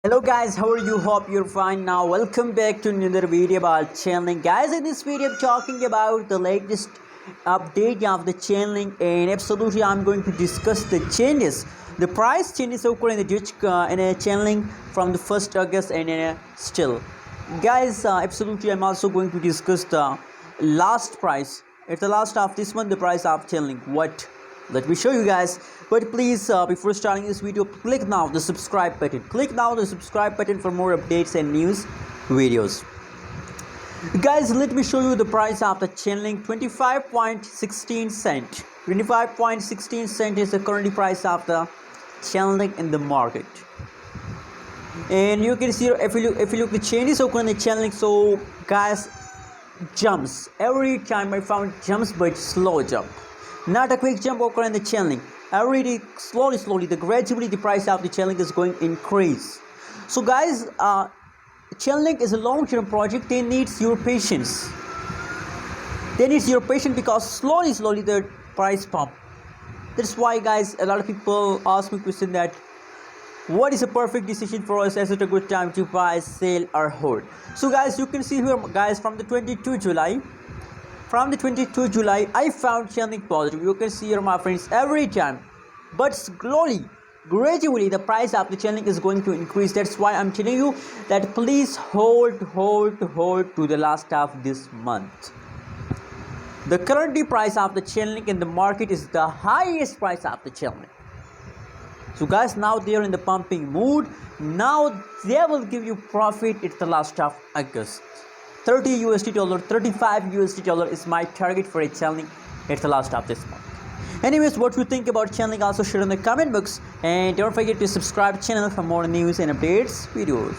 Hello guys, how are you? Hope you're fine. Now welcome back to another video about Chainlink. Guys, in this video I'm talking about the latest update of the Chainlink, and absolutely I'm going to discuss the changes, the price changes occur in the in a Chainlink from the 1st August and still. Guys, absolutely I'm also going to discuss the last price. At the last of this month, the price of Chainlink. What? Let me show you guys. But please, before starting this video, click now the subscribe button. Click now the subscribe button for more updates and news videos. Guys, let me show you the price of the Chainlink. 25.16 cent. 25.16 cent is the current price of the Chainlink in the market. And you can see if you look the changes occur in the Chainlink. So guys, jumps every time I found jumps, but slow jump, not a quick jump occur in the Chainlink. Every day, slowly, gradually the price of the Chainlink is going to increase. So guys, Chainlink is a long-term project. They needs your patience. They needs your patience because slowly the price pump. That's why guys, a lot of people ask me question that what is a perfect decision for us? Is it a good time to buy, sell, or hold? So guys, you can see here guys, from the 22 July I found Chainlink positive. You can see here my friends every time, but slowly, gradually the price of the Chainlink is going to increase. That's why I'm telling you that please hold to the last of this month. The current price of the Chainlink in the market is the highest price of the Chainlink. So guys, now they are in the pumping mood. Now they will give you profit at the last of August. $30, $35 is my target for a Chainlink at the last of this month. Anyways, what you think about Chainlink also share in the comment box, and don't forget to subscribe to the channel for more news and updates videos.